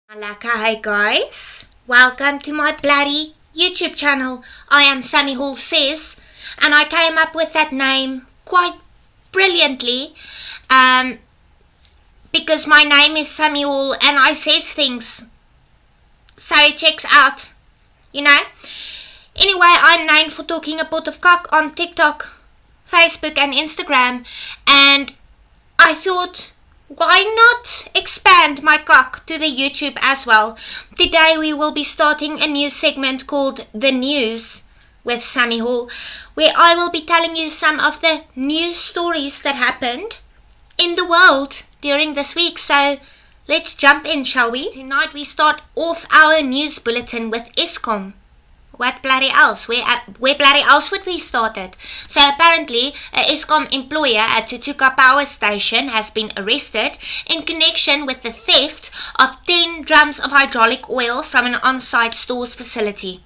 Hi guys, welcome to my bloody YouTube channel. I am Sami Hall Says, and I came up with that name quite brilliantly because my name is Sami Hall and I says things, so it checks out, you know. Anyway, I'm known for talking a pot of cock on TikTok, Facebook and Instagram, and I thought, why not expand my cock to the YouTube as well? Today we will be starting a new segment called The News with Sami Hall, where I will be telling you some of the news stories that happened in the world during this week. So let's jump in, shall we? Tonight we start off our news bulletin with Eskom. What bloody else? Where bloody else would we start it? So apparently, a Eskom employer at Satirical power station has been arrested in connection with the theft of 10 drums of hydraulic oil from an on-site store's facility.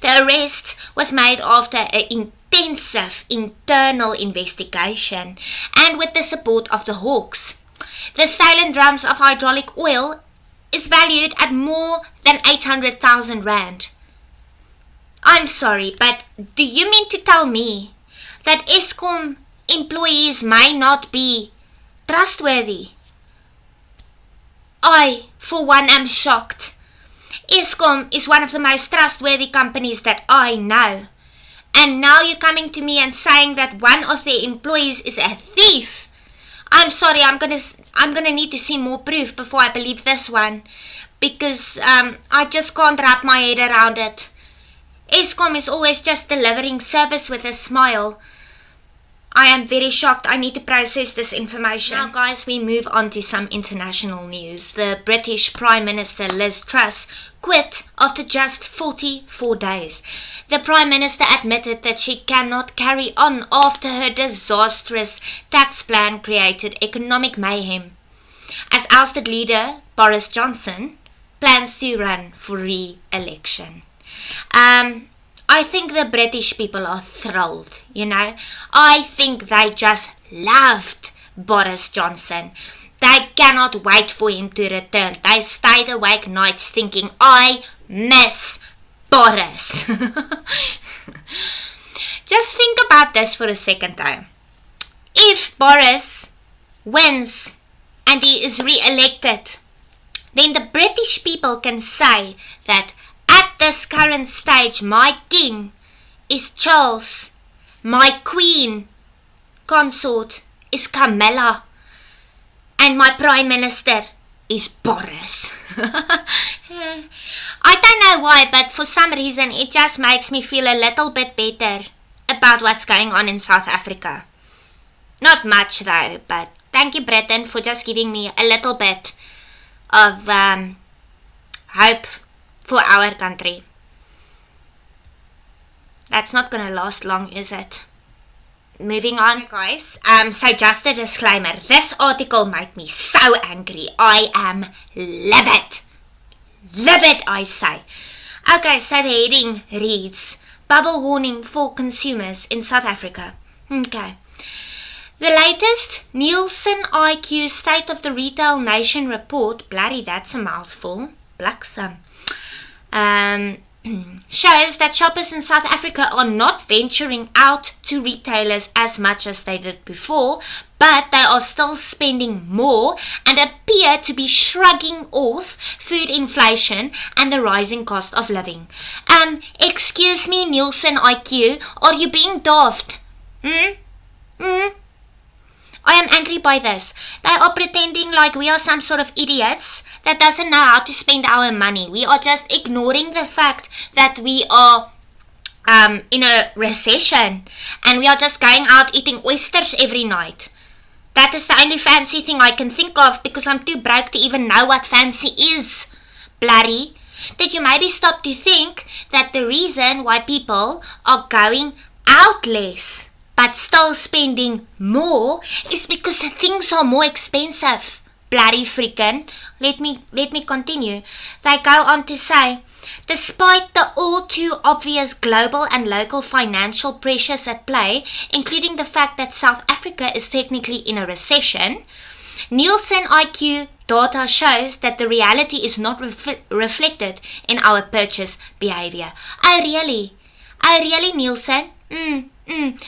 The arrest was made after an intensive internal investigation and with the support of the Hawks. The stolen drums of hydraulic oil is valued at more than 800,000 rand. I'm sorry, but do you mean to tell me that Eskom employees may not be trustworthy? I, for one, am shocked. Eskom is one of the most trustworthy companies that I know. And now you're coming to me and saying that one of their employees is a thief. I'm sorry, I'm gonna need to see more proof before I believe this one, because I just can't wrap my head around it. Eskom is always just delivering service with a smile. I am very shocked. I need to process this information. Now guys, we move on to some international news. The British Prime Minister Liz Truss quit after just 44 days. The Prime Minister admitted that she cannot carry on after her disastrous tax plan created economic mayhem. As ousted leader Boris Johnson plans to run for re-election. I think the British people are thrilled, you know. I think they just loved Boris Johnson. They cannot wait for him to return. They stayed awake nights thinking, I miss Boris. Just think about this for a second though. If Boris wins and he is re-elected, then the British people can say that at this current stage, my king is Charles, my queen consort is Camilla, and my prime minister is Boris. I don't know why, but for some reason it just makes me feel a little bit better about what's going on in South Africa. Not much though, but thank you Britain for just giving me a little bit of hope for our country. That's not gonna last long, is it? Moving on, guys. So just a disclaimer. This article made me so angry. I am livid. Livid, I say. Okay, so the heading reads, Bubble warning for consumers in South Africa. Okay. The latest Nielsen IQ State of the Retail Nation report, bloody that's a mouthful, blacksome, shows that shoppers in South Africa are not venturing out to retailers as much as they did before, but they are still spending more and appear to be shrugging off food inflation and the rising cost of living. Excuse me, Nielsen IQ, are you being daft? I am angry by this. They are pretending like we are some sort of idiots that doesn't know how to spend our money. We are just ignoring the fact that we are in a recession and we are just going out eating oysters every night. That is the only fancy thing I can think of because I'm too broke to even know what fancy is. Bloody. Did you maybe stop to think that the reason why people are going out less but still spending more is because things are more expensive? Bloody freaking. Let me continue. They go on to say, despite the all too obvious global and local financial pressures at play, including the fact that South Africa is technically in a recession, Nielsen IQ data shows that the reality is not reflected in our purchase behavior. Oh really? Oh really, Nielsen?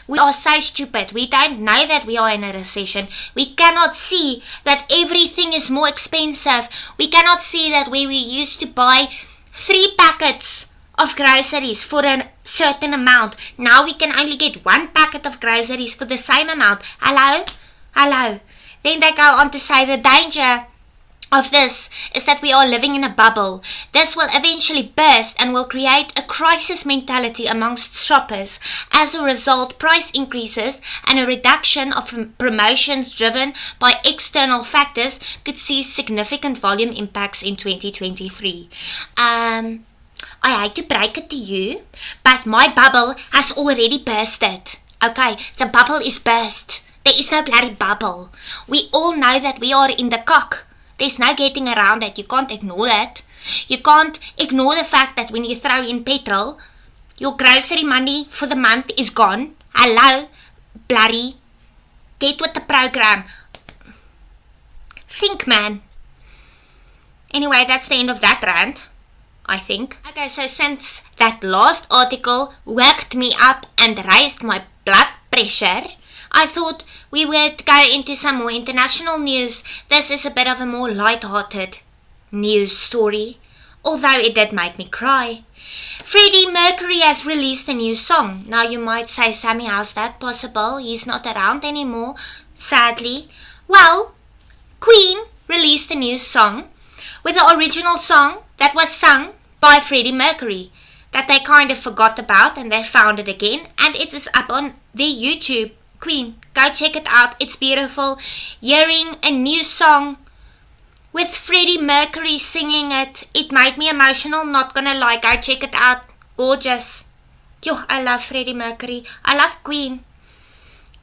We are so stupid. We don't know that we are in a recession. We cannot see that everything is more expensive. We cannot see that where we used to buy 3 packets of groceries for a certain amount, now we can only get 1 packet of groceries for the same amount. Hello. Then they go on to say the danger of this is that we are living in a bubble. This will eventually burst and will create a crisis mentality amongst shoppers. As a result, price increases and a reduction of promotions driven by external factors could see significant volume impacts in 2023. I hate to break it to you, but my bubble has already bursted. Okay, the bubble is burst. There is no bloody bubble. We all know that we are in the cock. There's no getting around it. You can't ignore it. You can't ignore the fact that when you throw in petrol, your grocery money for the month is gone. Hello, bloody. Get with the program. Think, man. Anyway, that's the end of that rant, I think. Okay, so since that last article worked me up and raised my blood pressure, I thought we would go into some more international news. This is a bit of a more light-hearted news story, although it did make me cry. Freddie Mercury has released a new song. Now you might say, Sammy, how's that possible? He's not around anymore, sadly. Well, Queen released a new song with the original song that was sung by Freddie Mercury that they kind of forgot about and they found it again, and it is up on their YouTube. Queen, go check it out. It's beautiful. Hearing a new song with Freddie Mercury singing it, it made me emotional, not gonna lie. Go check it out. Gorgeous. Yo, I love Freddie Mercury. I love Queen.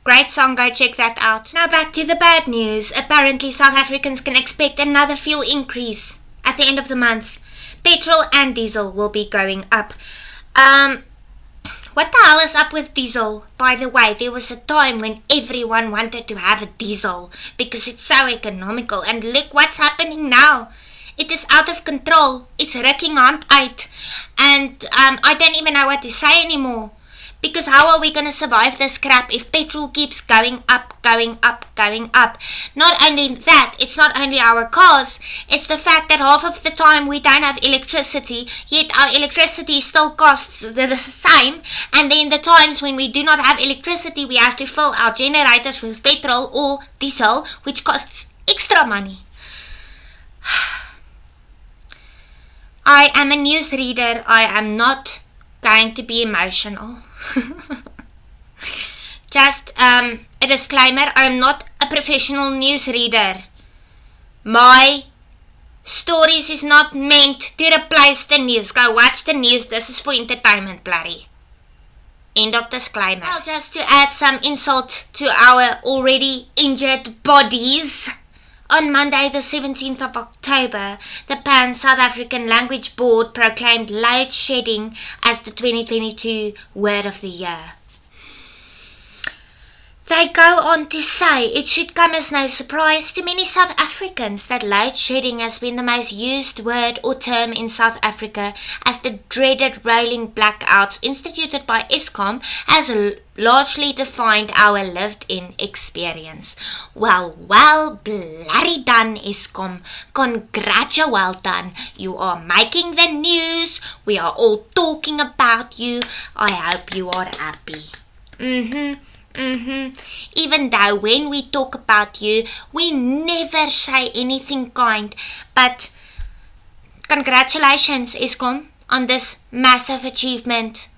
Great song, go check that out. Now back to the bad news. Apparently South Africans can expect another fuel increase at the end of the month. Petrol and diesel will be going up. What the hell is up with diesel? By the way, there was a time when everyone wanted to have a diesel because it's so economical, and look what's happening now. It is out of control. It's wrecking hand uit. And I don't even know what to say anymore. Because how are we going to survive this crap if petrol keeps going up? Not only that, it's not only our cars, it's the fact that half of the time we don't have electricity, yet our electricity still costs the same, and then the times when we do not have electricity, we have to fill our generators with petrol or diesel, which costs extra money. I am a newsreader. I am not going to be emotional. Just a disclaimer, I'm not a professional newsreader. My stories is not meant to replace the news. Go watch the news. This is for entertainment, bloody. End of disclaimer. Well, just to add some insult to our already injured bodies, on Monday the 17th of October, the Pan South African Language Board proclaimed load shedding as the 2022 Word of the Year. They go on to say it should come as no surprise to many South Africans that load shedding has been the most used word or term in South Africa, as the dreaded rolling blackouts instituted by Eskom has largely defined our lived-in experience. Well, bloody done, Eskom. Well done. You are making the news. We are all talking about you. I hope you are happy. Even though when we talk about you, we never say anything kind. But congratulations, Eskom, on this massive achievement.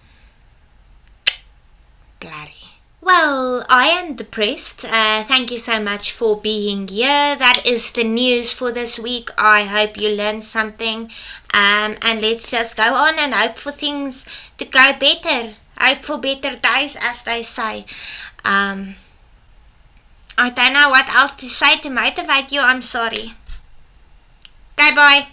Bloody. Well, I am depressed. Thank you so much for being here. That is the news for this week. I hope you learned something. And let's just go on and hope for things to go better. Hope for better days, as they say. I don't know what else to say to motivate you. I'm sorry. Okay, bye.